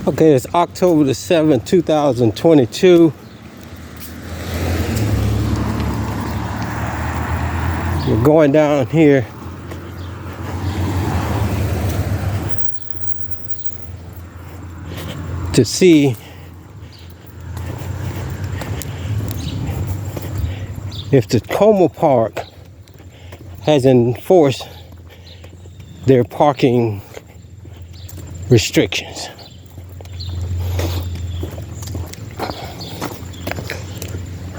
Okay, it's October the 7th, 2022. We're going down here to see if the Takoma Park has enforced their parking restrictions.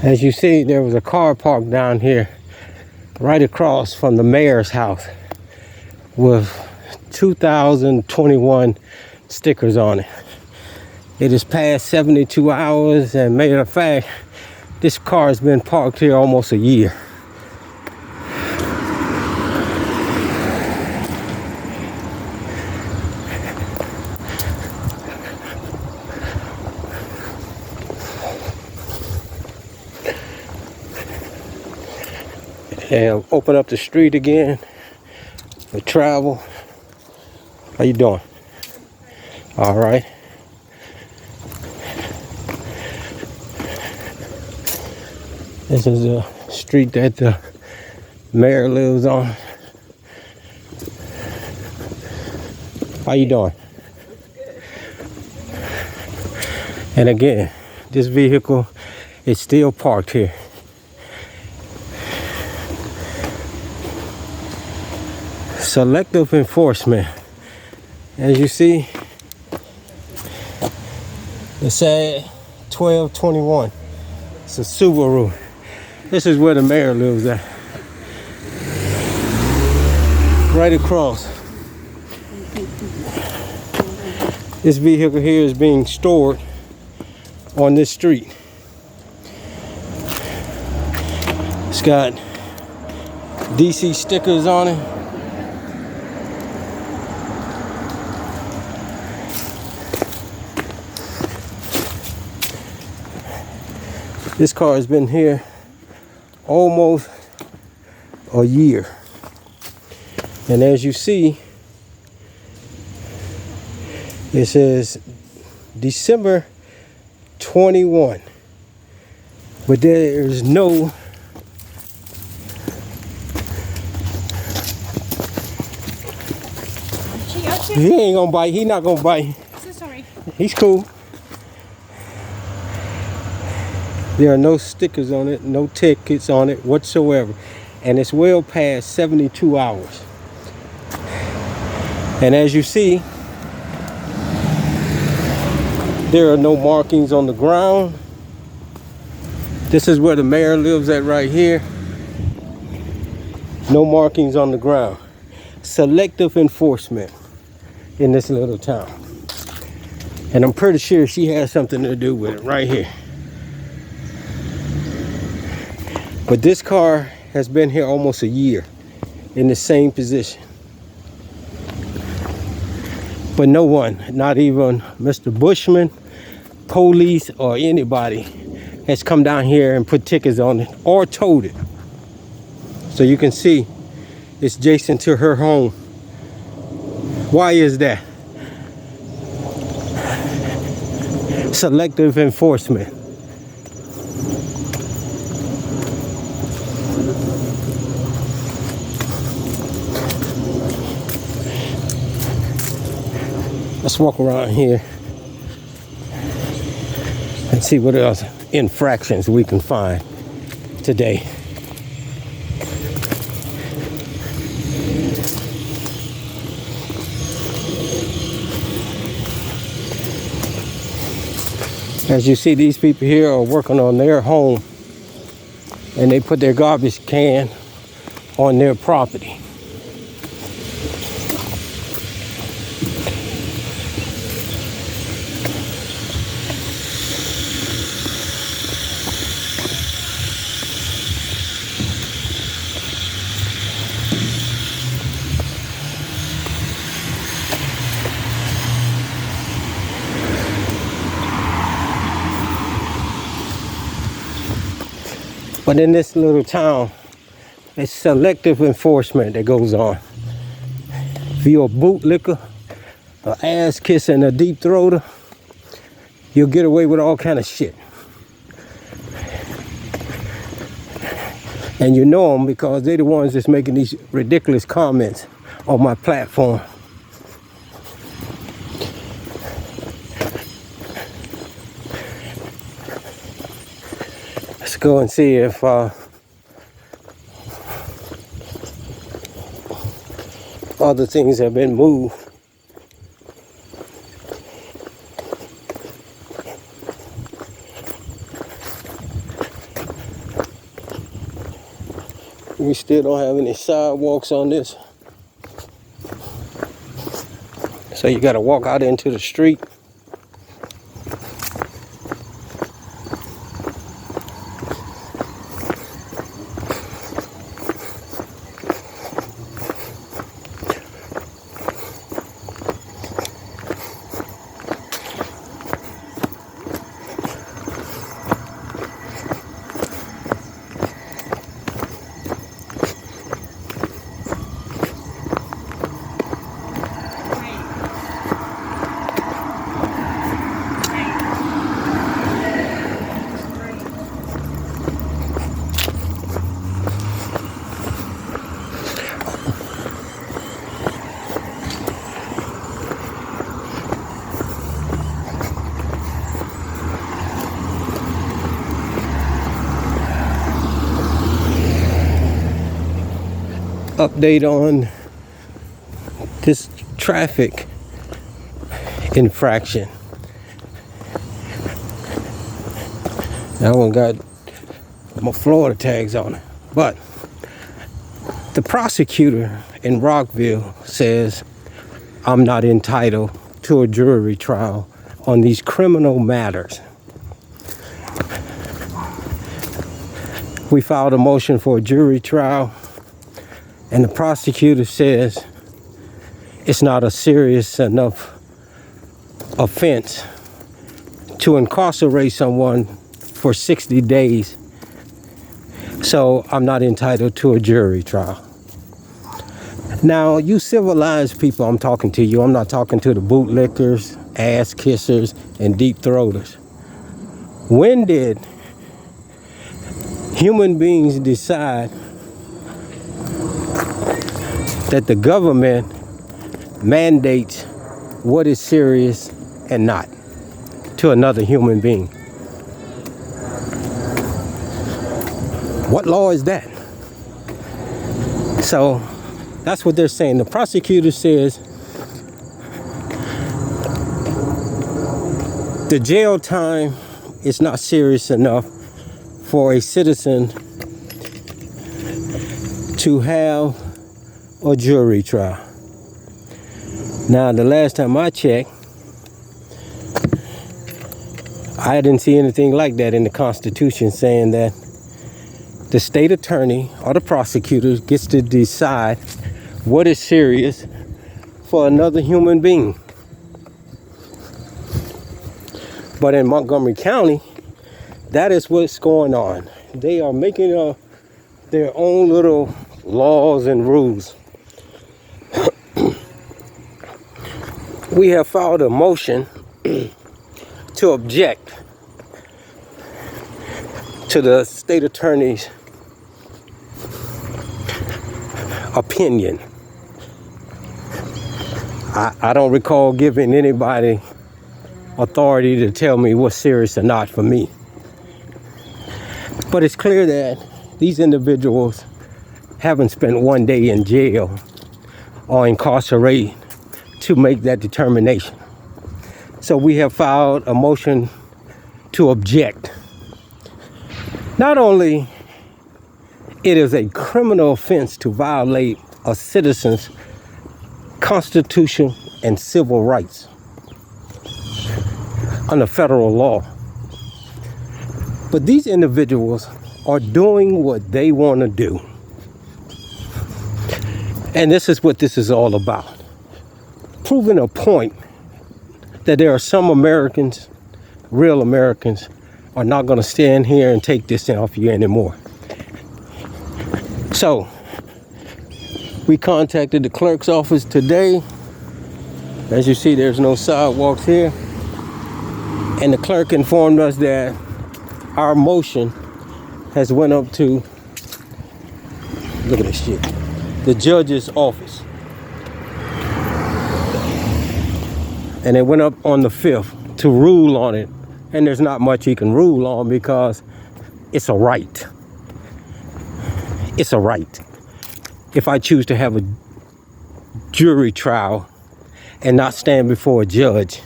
As you see, there was a car parked down here right across from the mayor's house with 2021 stickers on it. It is past 72 hours, and matter of fact, this car has been parked here almost a year. And open up the street again for travel. How you doing? All right. This is a street that the mayor lives on. How you doing? And again, this vehicle is still parked here. Selective enforcement. As you see, it said 1221. It's a Subaru. This is where the mayor lives at. Right across. This vehicle here is being stored on this street. It's got DC stickers on it. This car has been here almost a year. And as you see, it says December 21. But there is no he ain't gonna bite. He not gonna bite. So sorry. He's cool. There are no stickers on it, no tickets on it whatsoever. And it's well past 72 hours. And as you see, there are no markings on the ground. This is where the mayor lives at right here. No markings on the ground. Selective enforcement in this little town. And I'm pretty sure she has something to do with it right here. But this car has been here almost a year in the same position. But no one, not even Mr. Bushman, police, or anybody has come down here and put tickets on it or towed it. So you can see it's adjacent to her home. Why is that? Selective enforcement. Let's walk around here and see what else infractions we can find today. As you see, these people here are working on their home, and they put their garbage can on their property. But in this little town, it's selective enforcement that goes on. If you're a bootlicker, an ass kisser, and a deep throater, you'll get away with all kind of shit. And you know them because they're the ones that's making these ridiculous comments on my platform. Let's go and see if other things have been moved. We still don't have any sidewalks on this. So you gotta walk out into the street. Update on this traffic infraction. That one got my Florida tags on it. But the prosecutor in Rockville says I'm not entitled to a jury trial on these criminal matters. We filed a motion for a jury trial, and the prosecutor says it's not a serious enough offense to incarcerate someone for 60 days. So I'm not entitled to a jury trial. Now, you civilized people, I'm talking to you. I'm not talking to the bootlickers, ass kissers, and deep throaters. When did human beings decide that the government mandates what is serious and not to another human being? What law is that? So that's what they're saying. The prosecutor says the jail time is not serious enough for a citizen to have a jury trial. Now, the last time I checked, I didn't see anything like that in the Constitution saying that the state attorney or the prosecutor gets to decide what is serious for another human being. But in Montgomery County, that is what's going on. They are making their own little laws and rules. We have filed a motion to object to the state attorney's opinion. I don't recall giving anybody authority to tell me what's serious or not for me. But it's clear that these individuals haven't spent one day in jail or incarcerated to make that determination. So we have filed a motion to object. Not only it is a criminal offense to violate a citizen's constitution and civil rights under federal law, but these individuals are doing what they want to do. And this is what this is all about. Proving a point that there are some Americans, real Americans, are not going to stand here and take this off you anymore. So, we contacted the clerk's office today. As you see, there's no sidewalks here. And the clerk informed us that our motion has went up to, look at this shit, the judge's office. And it went up on the 5th to rule on it. And there's not much he can rule on because it's a right. It's a right. If I choose to have a jury trial and not stand before a judge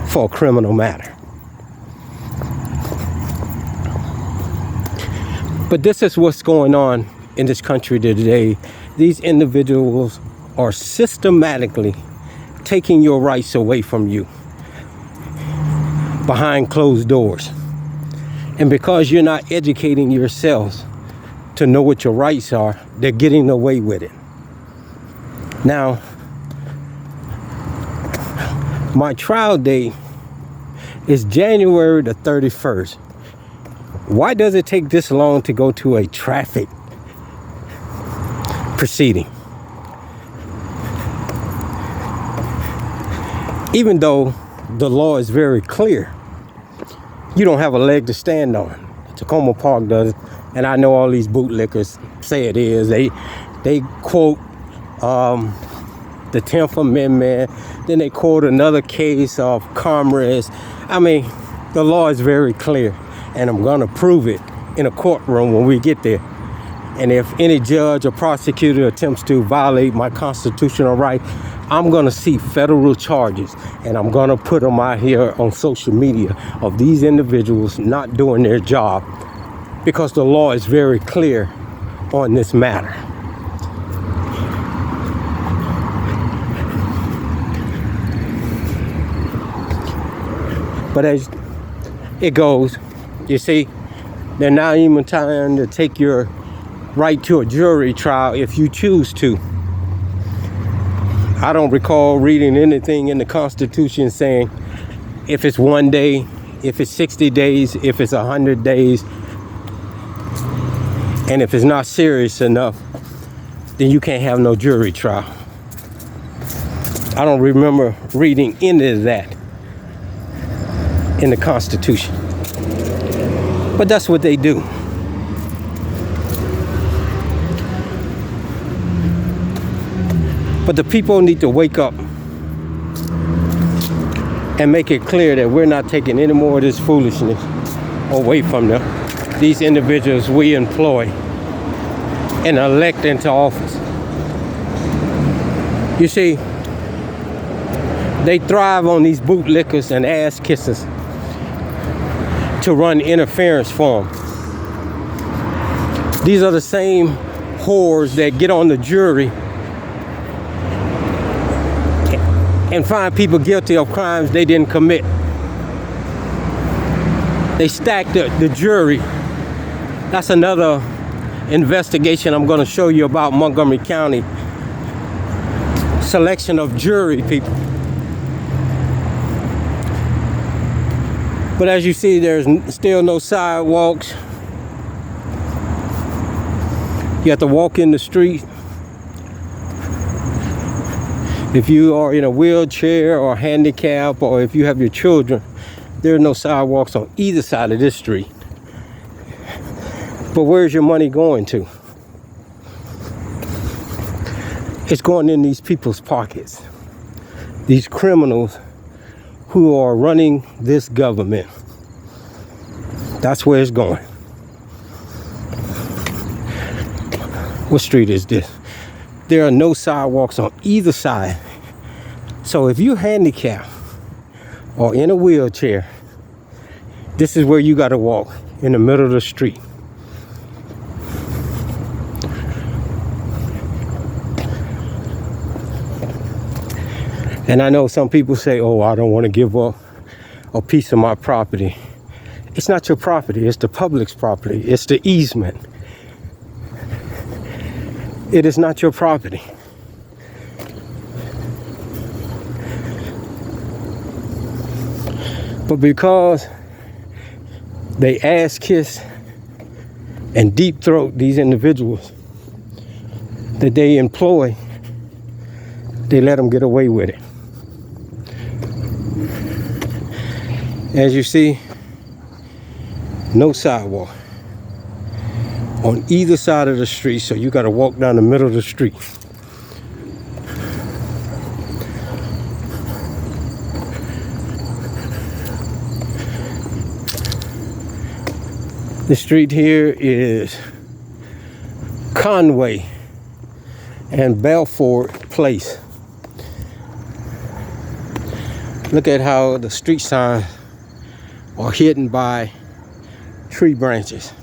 for a criminal matter. But this is what's going on in this country today. These individuals are systematically taking your rights away from you behind closed doors. And because you're not educating yourselves to know what your rights are, they're getting away with it. Now, my trial date is January the 31st. Why does it take this long to go to a traffic proceeding? Even though the law is very clear, you don't have a leg to stand on. Takoma Park does, and I know all these bootlickers say it is. They quote the 10th Amendment, then they quote another case of commerce. I mean, the law is very clear, and I'm gonna prove it in a courtroom when we get there. And if any judge or prosecutor attempts to violate my constitutional right, I'm gonna see federal charges, and I'm gonna put them out here on social media of these individuals not doing their job, because the law is very clear on this matter. But as it goes, you see, they're not even trying to take your right to a jury trial if you choose to. I don't recall reading anything in the Constitution saying if it's 1 day, if it's 60 days, if it's 100 days, and if it's not serious enough, then you can't have no jury trial. I don't remember reading any of that in the Constitution. But that's what they do. But the people need to wake up and make it clear that we're not taking any more of this foolishness away from these individuals we employ and elect into office. You see, they thrive on these bootlickers and ass kissers to run interference for them. These are the same whores that get on the jury and find people guilty of crimes they didn't commit. They stack the jury. That's another investigation I'm going to show you about Montgomery County. Selection of jury people. But as you see, there's still no sidewalks. You have to walk in the street. If you are in a wheelchair or handicap, or if you have your children, there are no sidewalks on either side of this street. But where's your money going to? It's going in these people's pockets. These criminals who are running this government. That's where it's going. What street is this? There are no sidewalks on either side. So if you're handicapped or in a wheelchair, this is where you got to walk, in the middle of the street. And I know some people say, oh, I don't want to give up a piece of my property. It's not your property. It's the public's property. It's the easement. It is not your property. But because they ass kiss and deep throat these individuals that they employ, they let them get away with it. As you see, no sidewalk on either side of the street, so you got to walk down the middle of the street. The street here is Conway and Belfort Place. Look at how the street signs are hidden by tree branches.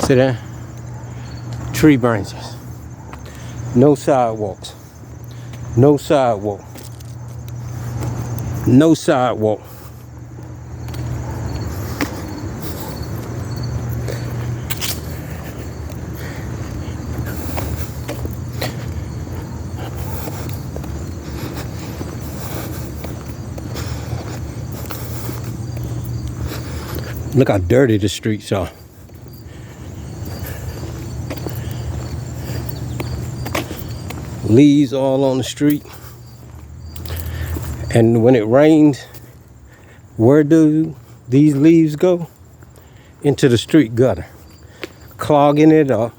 See that? Tree branches. No sidewalks. No sidewalk. No sidewalk. Look how dirty the streets are. Leaves all on the street. And when it rains, where do these leaves go? Into the street gutter, clogging it up,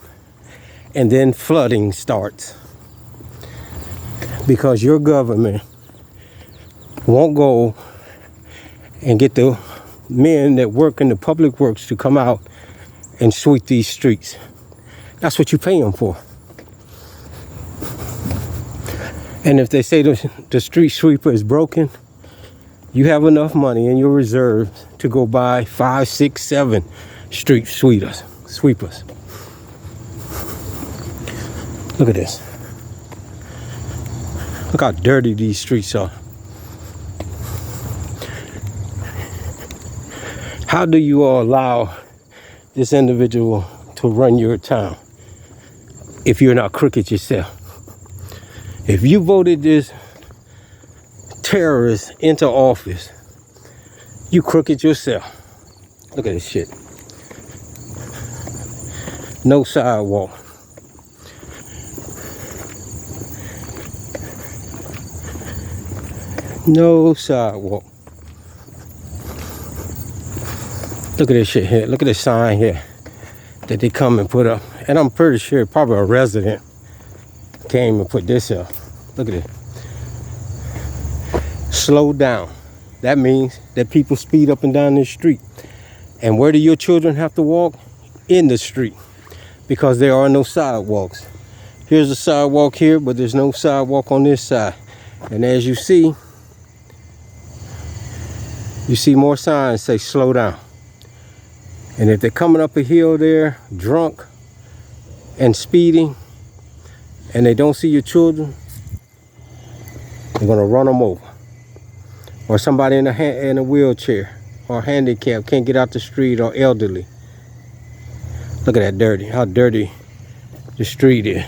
and then flooding starts. Because your government won't go and get the men that work in the public works to come out and sweep these streets. That's what you pay them for. And if they say the street sweeper is broken, you have enough money in your reserves to go buy 5, 6, 7 street sweepers. Look at this. Look how dirty these streets are. How do you all allow this individual to run your town if you're not crooked yourself? If you voted this terrorist into office, you crooked yourself. Look at this shit. No sidewalk. No sidewalk. Look at this shit here. Look at this sign here that they come and put up. And I'm pretty sure probably a resident came and put this up. Look at it. Slow down. That means that people speed up and down this street. And where do your children have to walk? In the street. Because there are no sidewalks. Here's a sidewalk here, but there's no sidewalk on this side. And as you see more signs say slow down. And if they're coming up a hill there, drunk and speeding, and they don't see your children, they're gonna run them over. Or somebody in a wheelchair or handicapped can't get out the street, or elderly. Look at that dirty, how dirty the street is.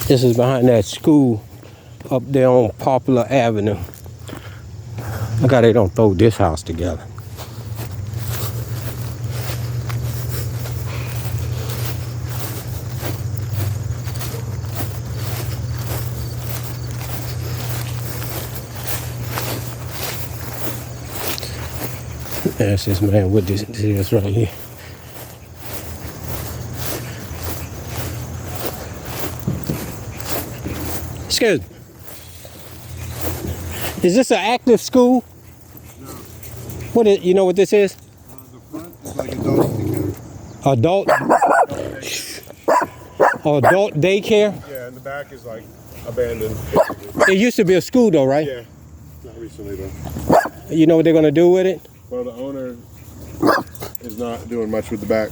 This is behind that school up there on Poplar Avenue. Look how they don't throw this house together. That's this man with this right here. Excuse me. Is this an active school? No. What is, you know what this is? The front is like adult daycare? Yeah, and the back is like abandoned. It used to be a school though, right? Yeah, not recently though. You know what they're gonna do with it? Well, the owner is not doing much with the back.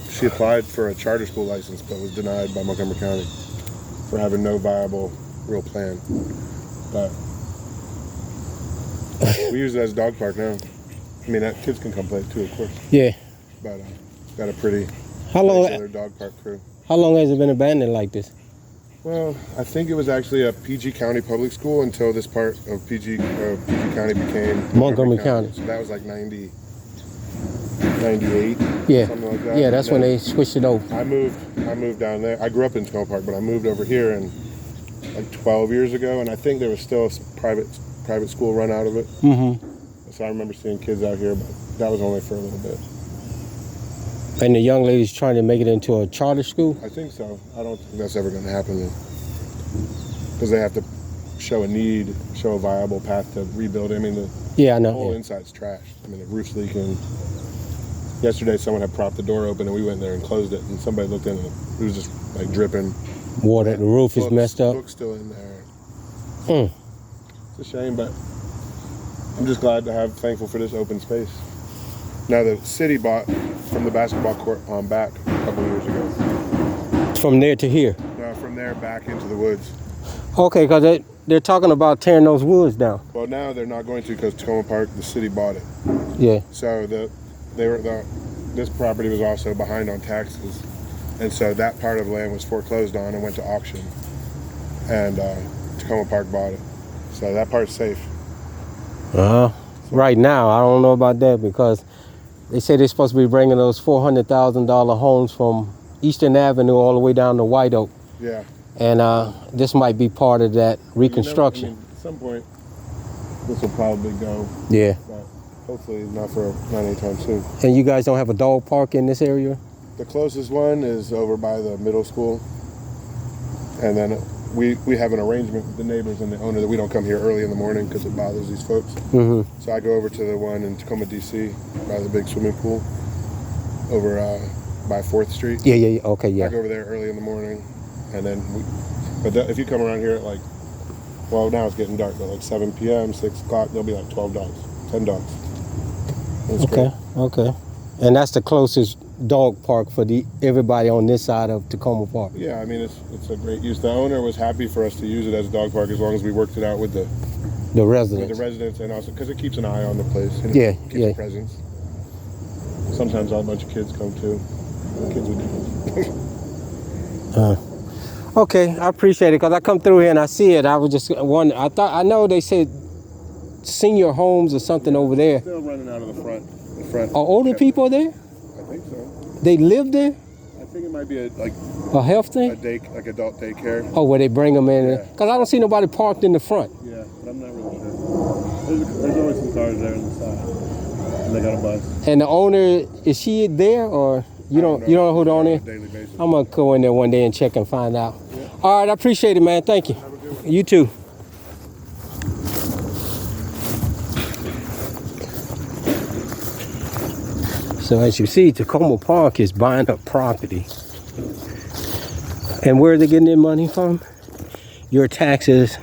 She applied for a charter school license, but was denied by Montgomery County for having no viable real plan. But we use it as a dog park now. I mean, kids can come play it too, of course. Yeah. But got a pretty How long? regular dog park crew. How long has it been abandoned like this? Well, I think it was actually a PG County public school until this part of PG County became Montgomery County. So that was like 98, Yeah. something like that. Yeah, that's when they switched it over. I moved down there. I grew up in Takoma Park, but I moved over here and like 12 years ago, and I think there was still a private school run out of it. Mm-hmm. So I remember seeing kids out here, but that was only for a little bit. And the young lady's trying to make it into a charter school? I think so. I don't think that's ever going to happen because they have to show a viable path to rebuild. I mean, I know. The whole inside's trashed. I mean, the roof's leaking. Yesterday, someone had propped the door open, and we went there and closed it, and somebody looked in, and it was just like dripping. Water, the roof is messed up. Books still in there. It's a shame, but I'm just thankful for this open space. Now, the city bought from the basketball court on back a couple of years ago. From there to here? No, from there back into the woods. Okay, because they're talking about tearing those woods down. Well, now they're not going to because Takoma Park, the city bought it. Yeah. So this property was also behind on taxes, and so that part of the land was foreclosed on and went to auction, and Takoma Park bought it. So that part's safe. Right now, I don't know about that because they say they're supposed to be bringing those $400,000 homes from Eastern Avenue all the way down to White Oak. Yeah. And this might be part of that reconstruction. At some point, this will probably go. Yeah. But hopefully not anytime soon. And you guys don't have a dog park in this area? The closest one is over by the middle school. And then we have an arrangement with the neighbors and the owner that we don't come here early in the morning because it bothers these folks. Mm-hmm. So I go over to the one in Tacoma, D.C. by the big swimming pool over by 4th Street. Yeah. Okay, yeah. I go over there early in the morning. And then if you come around here at now it's getting dark, but like 7 p.m., 6 o'clock, there'll be like 12 dogs, 10 dogs. Okay. And that's the closest dog park for everybody on this side of Takoma Park. Yeah, I mean, it's a great use. The owner was happy for us to use it as a dog park as long as we worked it out with the residents, and also because it keeps an eye on the place. And it keeps a presence. Sometimes a bunch of kids come too. The kids would do. Okay, I appreciate it because I come through here and I see it. I was just wondering. I know they said senior homes or something over there. Still running out of the front. Are older people there? I think so. They live there? I think it might be a health thing? like adult daycare. Oh, where they bring them in? Because I don't see nobody parked in the front. Yeah, but I'm not really sure. There's always some cars there on the side. And they got a bus. And the owner, is she there or you don't know who the owner is? On a daily basis. I'm going to go in there one day and check and find out. Yeah. All right, I appreciate it, man. Thank you. Have a good one. You too. So as you see, Takoma Park is buying up property. And where are they getting their money from? Your taxes,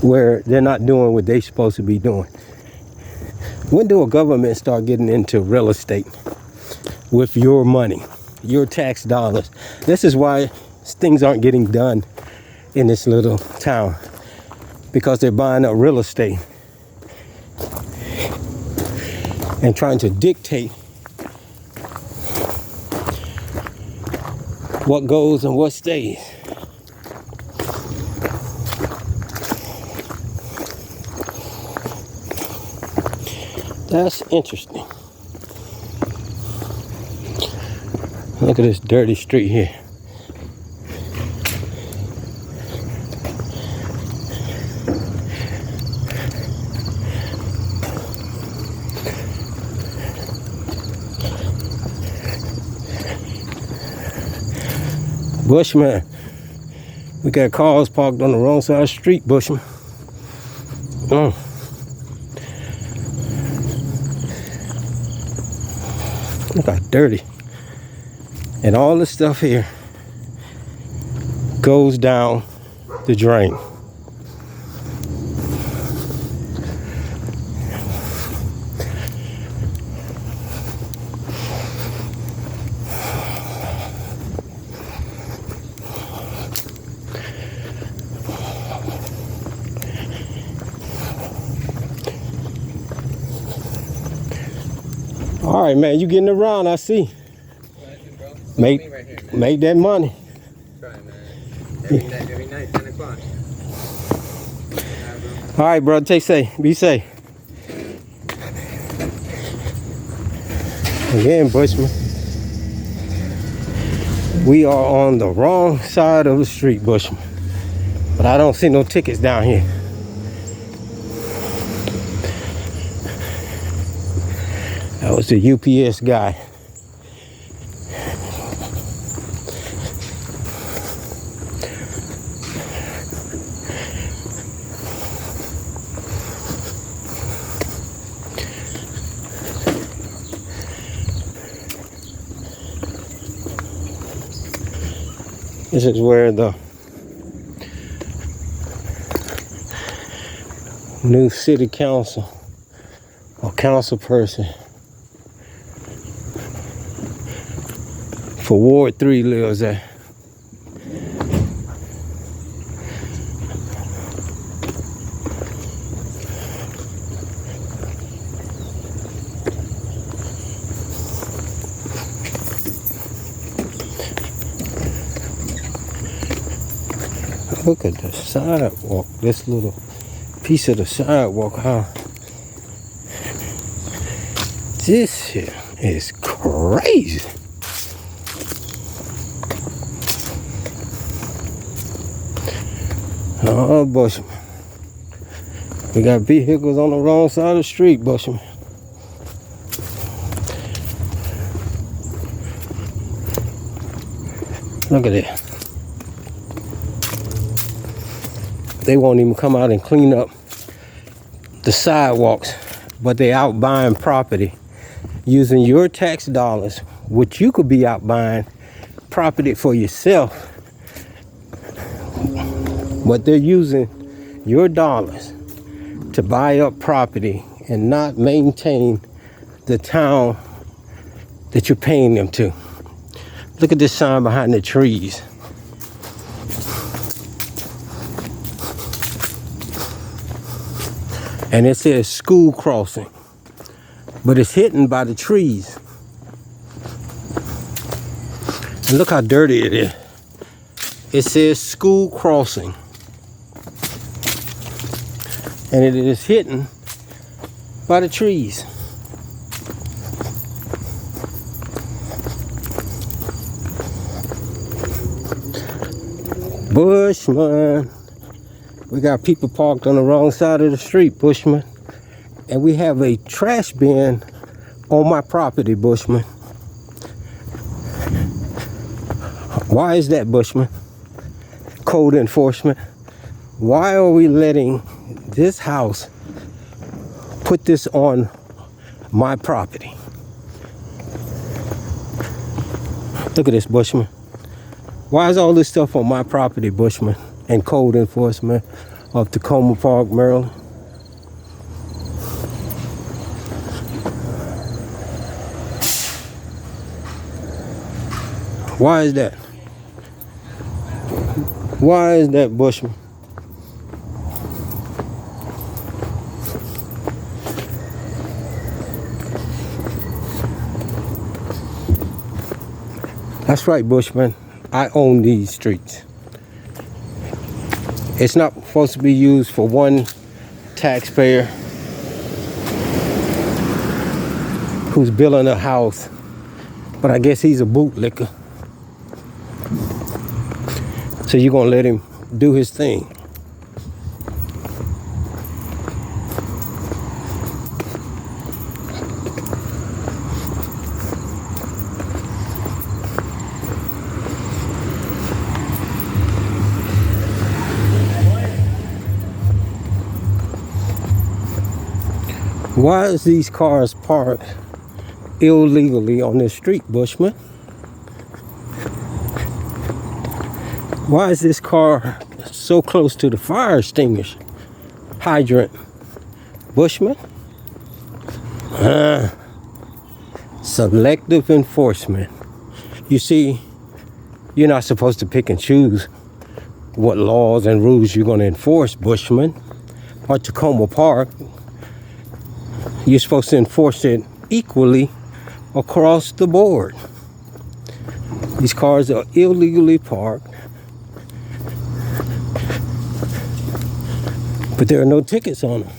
where they're not doing what they're supposed to be doing. When do a government start getting into real estate with your money, your tax dollars? This is why things aren't getting done in this little town, because they're buying up real estate and trying to dictate what goes and what stays. That's interesting. Look at this dirty street here. Bushman, we got cars parked on the wrong side of the street, Bushman. Look how dirty. And all this stuff here goes down the drain. All right, man, you getting around, I see. Make that money. Try, man. Every night, 10 o'clock. All right, brother. Take safe. Be safe. Again, Bushman. We are on the wrong side of the street, Bushman. But I don't see no tickets down here. That was the UPS guy. This is where the new city council or council person for Ward 3 lives at. Look at the sidewalk, this little piece of the sidewalk, how this here is crazy. Oh, Bushman. We got vehicles on the wrong side of the street, Bushman. Look at that. They won't even come out and clean up the sidewalks, but they out buying property using your tax dollars, which you could be out buying property for yourself. But they're using your dollars to buy up property and not maintain the town that you're paying them to. Look at this sign behind the trees. And it says school crossing, but it's hidden by the trees. And look how dirty it is. It says school crossing. And it is hidden by the trees. Bushman. We got people parked on the wrong side of the street, Bushman. And we have a trash bin on my property, Bushman. Why is that, Bushman? Code enforcement. Why are we letting this house put this on my property? Look at this, Bushman. Why is all this stuff on my property, Bushman? And code enforcement of Takoma Park, Maryland. Why is that? Why is that, Bushman? That's right, Bushman. I own these streets. It's not supposed to be used for one taxpayer who's building a house, but I guess he's a bootlicker. So you're gonna let him do his thing. Why is these cars parked illegally on this street, Bushman? Why is this car so close to the fire extinguisher hydrant, Bushman? Selective enforcement. You see, you're not supposed to pick and choose what laws and rules you're going to enforce, Bushman. Or Takoma Park, you're supposed to enforce it equally across the board. These cars are illegally parked. But there are no tickets on them.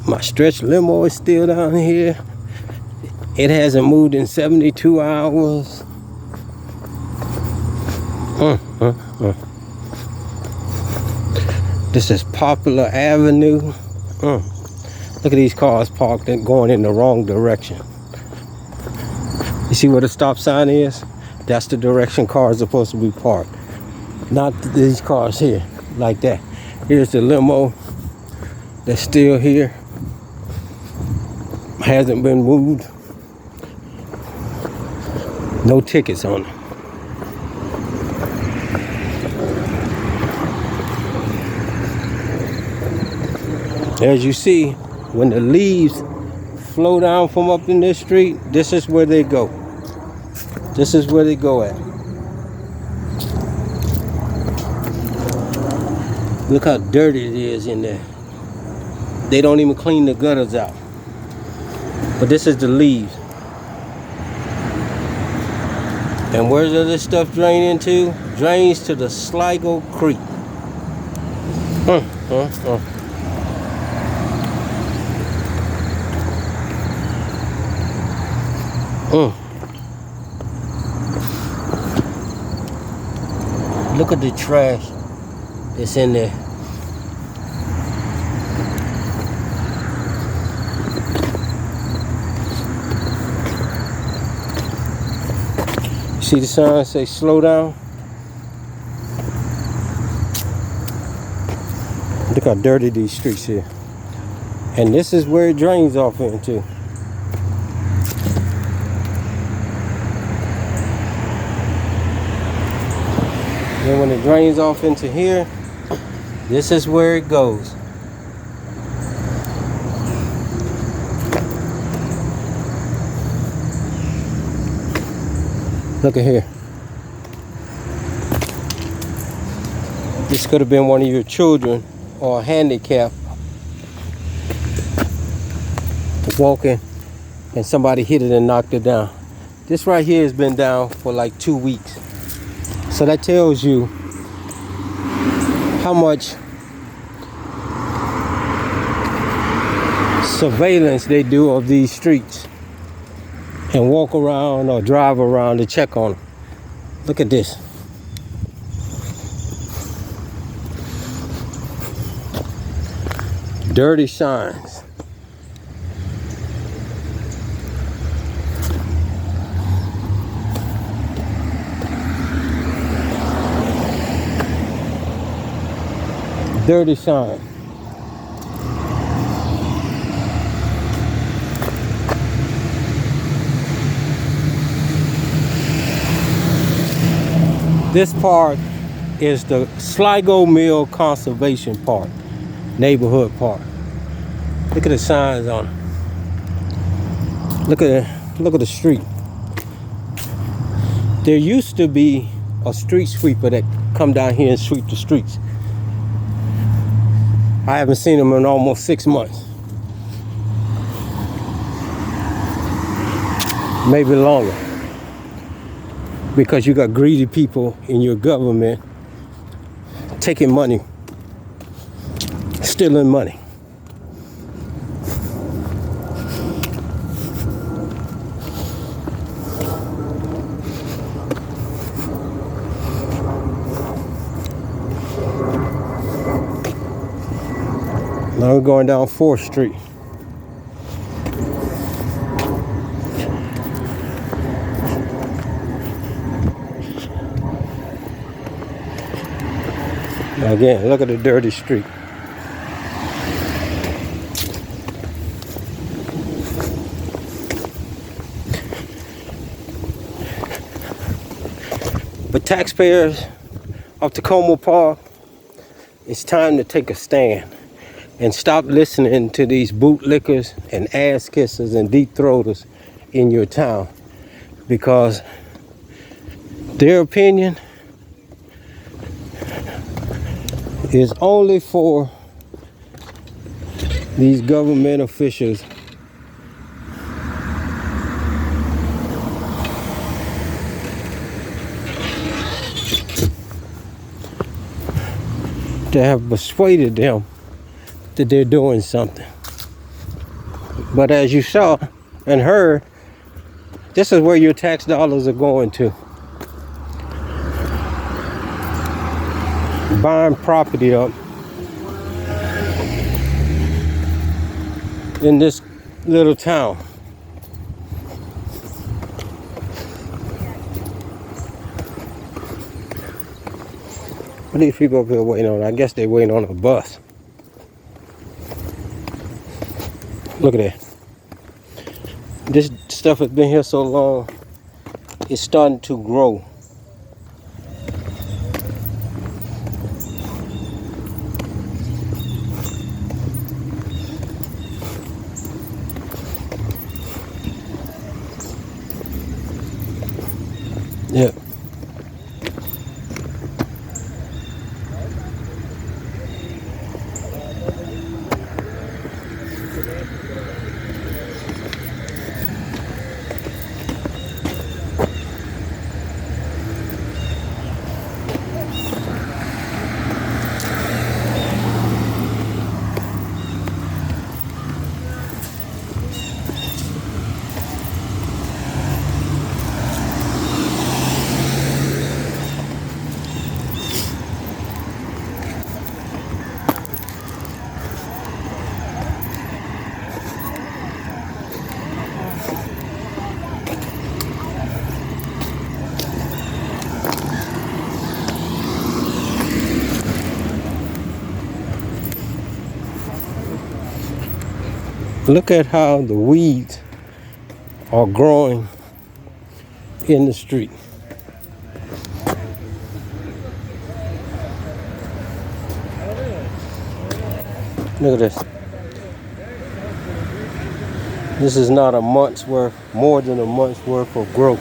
My stretch limo is still down here. It hasn't moved in 72 hours. This is Poplar Avenue. Look at these cars parked and going in the wrong direction. You see where the stop sign is? That's the direction cars are supposed to be parked. Not these cars here, like that. Here's the limo that's still here. Hasn't been moved. No tickets on it. As you see, when the leaves flow down from up in this street, this is where they go. This is where they go at. Look how dirty it is in there. They don't even clean the gutters out. But this is the leaves. And where does this stuff drain into? Drains to the Sligo Creek. Look at the trash that's in there. See the sign say slow down? Look how dirty these streets here. And this is where it drains off into. Then when it drains off into here, this is where it goes. Look at here. This could have been one of your children or a handicap walking and somebody hit it and knocked it down. This right here has been down for like 2 weeks. So that tells you how much surveillance they do of these streets and walk around or drive around to check on them. Look at this. Dirty signs. Dirty sign. This park is the Sligo Mill Conservation Park, neighborhood park. Look at the signs on it. Look at the street. There used to be a street sweeper that come down here and sweep the streets. I haven't seen them in almost 6 months. Maybe longer. Because you got greedy people in your government taking money, stealing money. Now we're going down 4th Street. Again, look at the dirty street. But taxpayers of Takoma Park, it's time to take a stand and stop listening to these bootlickers and ass kissers and deep throaters in your town, because their opinion is only for these government officials to have persuaded them that they're doing something. But as you saw and heard, this is where your tax dollars are going to. Buying property up in this little town. What are these people up here waiting on? I guess they're waiting on a bus. Look at that. This stuff has been here so long, it's starting to grow. Yeah. Look at how the weeds are growing in the street. Look at this. This is not a month's worth, more than a month's worth of growth.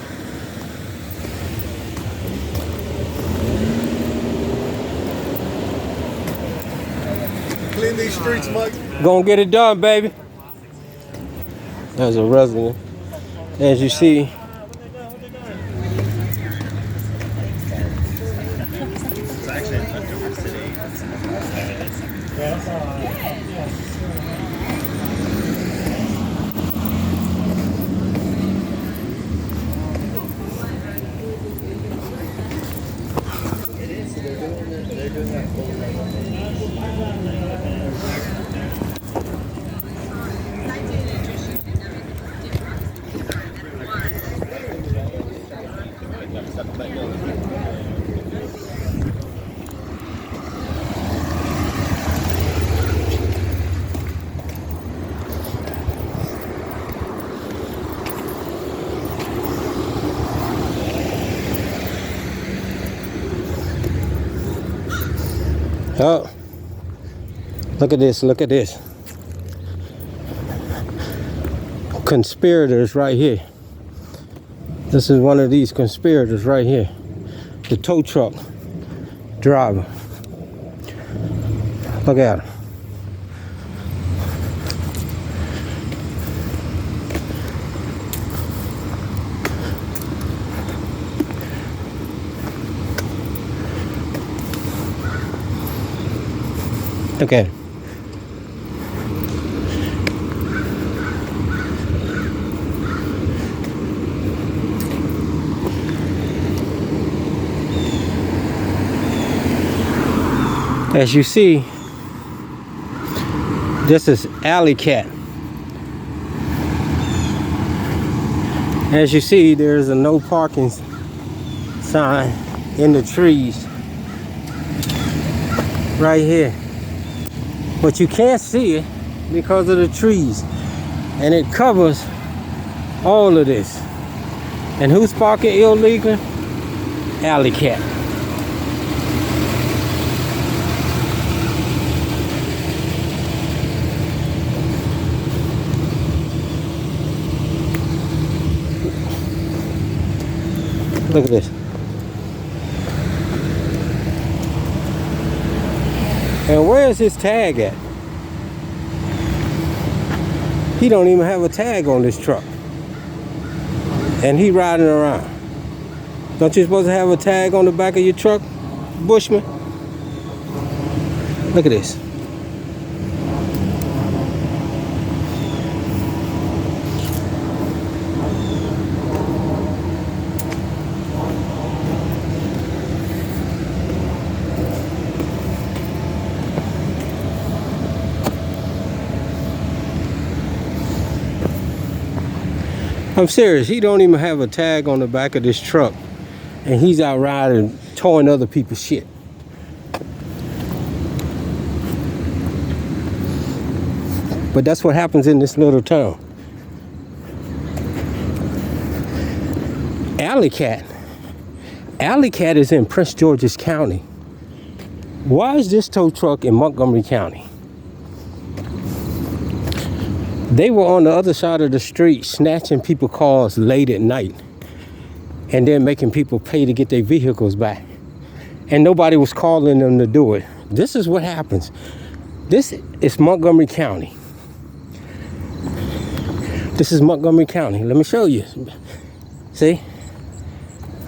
Clean these streets, Mike. Gonna get it done, baby. As a resident, as you see, oh, look at this, look at this. Conspirators right here. This is one of these conspirators right here. The tow truck driver. Look at him. Look at him. As you see, this is alley cat. As you see, there's a no parking sign in the trees right here. But you can't see it because of the trees. And it covers all of this. And who's parking illegal? Alley cat. Look at this. And where is his tag at? He don't even have a tag on this truck. And he riding around. Don't you supposed to have a tag on the back of your truck, Bushman? Look at this. I'm serious, he don't even have a tag on the back of this truck, and he's out riding, towing other people's shit. But that's what happens in this little town. Alley Cat is in Prince George's County. Why is this tow truck in Montgomery County? They were on the other side of the street snatching people's cars late at night and then making people pay to get their vehicles back. And nobody was calling them to do it. This is what happens. This is Montgomery County. This is Montgomery County. Let me show you. See?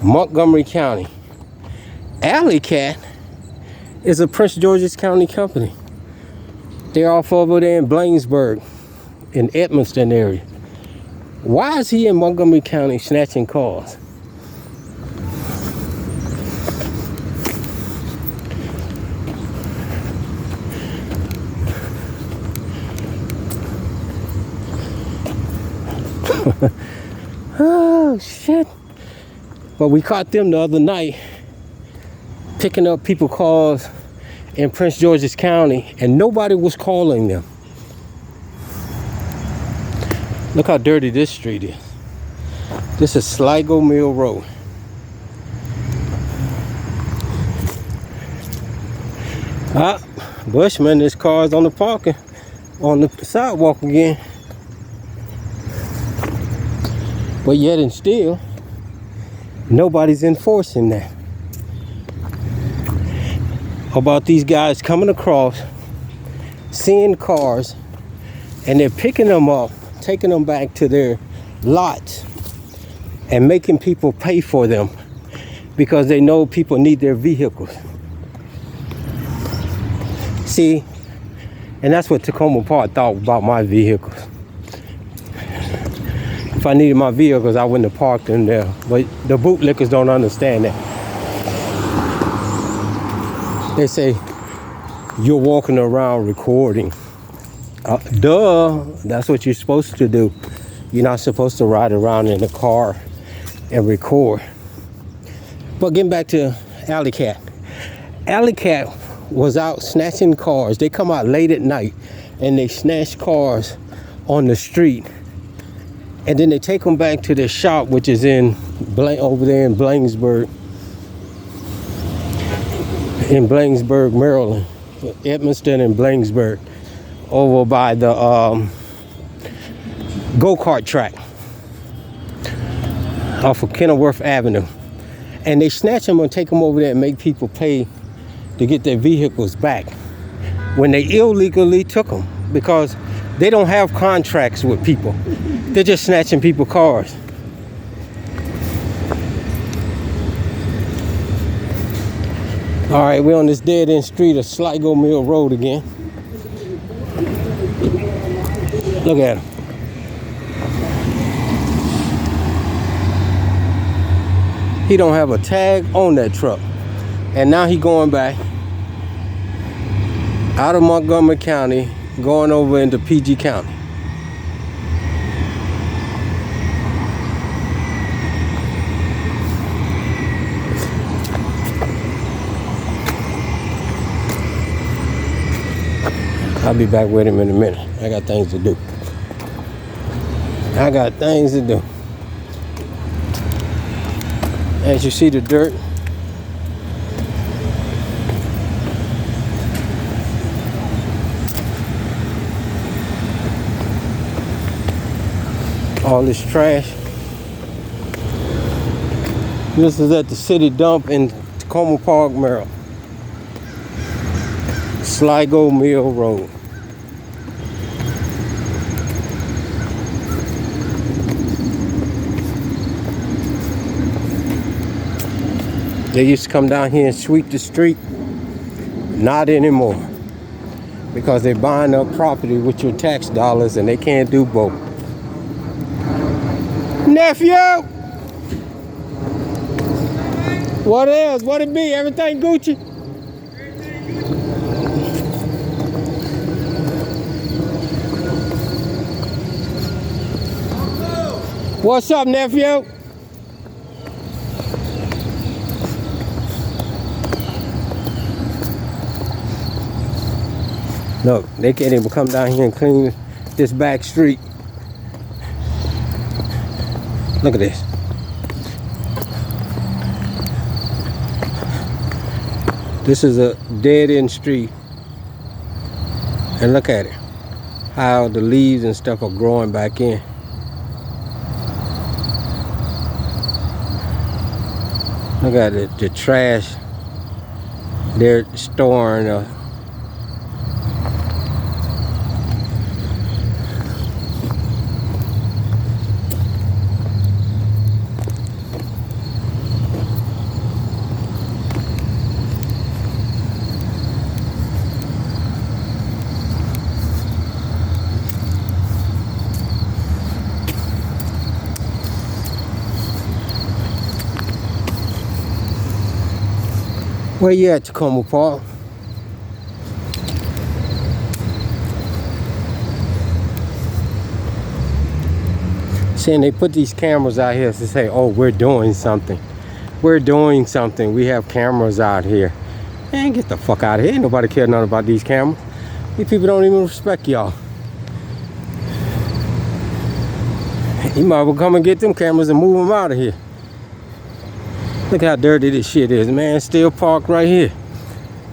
Montgomery County. Alley Cat is a Prince George's County company. They're off over there in Bladensburg, in Edmonston area. Why is he in Montgomery County snatching cars? Oh shit. But we caught them the other night picking up people's cars in Prince George's County, and nobody was calling them. Look how dirty this street is. This is Sligo Mill Road. Bushman, this car's on the parking, on the sidewalk again. But yet and still, nobody's enforcing that. About these guys coming across, seeing cars, and they're picking them up, taking them back to their lots, and making people pay for them because they know people need their vehicles. See, and that's what Takoma Park thought about my vehicles. If I needed my vehicles, I wouldn't have parked in there. But the bootlickers don't understand that. They say, you're walking around recording. Duh, that's what you're supposed to do. You're not supposed to ride around in a car and record. But getting back to Alley Cat. Alley Cat was out snatching cars. They come out late at night and they snatch cars on the street. And then they take them back to their shop, which is over there in Bladensburg. In Bladensburg, Maryland. Edmonston and Bladensburg. Over by the go-kart track. Off of Kenilworth Avenue. And they snatch them and take them over there and make people pay to get their vehicles back. When they illegally took them. Because they don't have contracts with people. They're just snatching people's cars. All right, we're on this dead-end street of Sligo Mill Road again. Look at him. He don't have a tag on that truck. And now he going back out of Montgomery County, going over into PG County. I'll be back with him in a minute. I got things to do. As you see the dirt, all this trash. This is at the city dump in Takoma Park, Maryland. Sligo Mill Road. They used to come down here and sweep the street. Not anymore. because they're buying up property with your tax dollars and they can't do both. Nephew! What else? What it be? Everything Gucci? What's up, nephew? Look, they can't even come down here and clean this back street. Look at this. This is a dead-end street. And look at it. How the leaves and stuff are growing back in. Look at it, the trash they're storing. Where you at, Takoma Park? Saying they put these cameras out here to say, oh, we're doing something. We're doing something. We have cameras out here. Man, get the fuck out of here. Ain't nobody care nothing about these cameras. These people don't even respect y'all. You might as well come and get them cameras and move them out of here. Look how dirty this shit is, man. Still parked right here.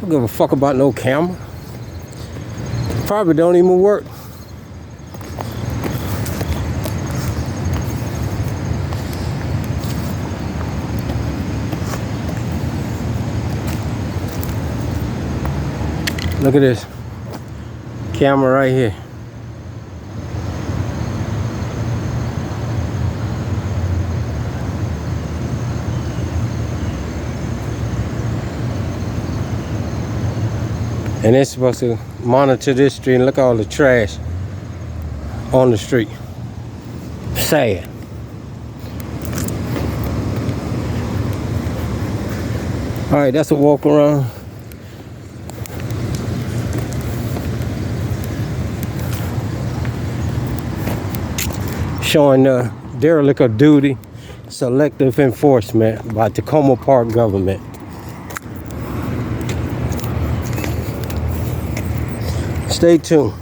Don't give a fuck about no camera. Probably don't even work. Look at this camera right here. And it's supposed to monitor this street and look at all the trash on the street. Sad. All right, that's a walk around. Showing the derelict of duty, selective enforcement by Takoma Park government. Stay tuned.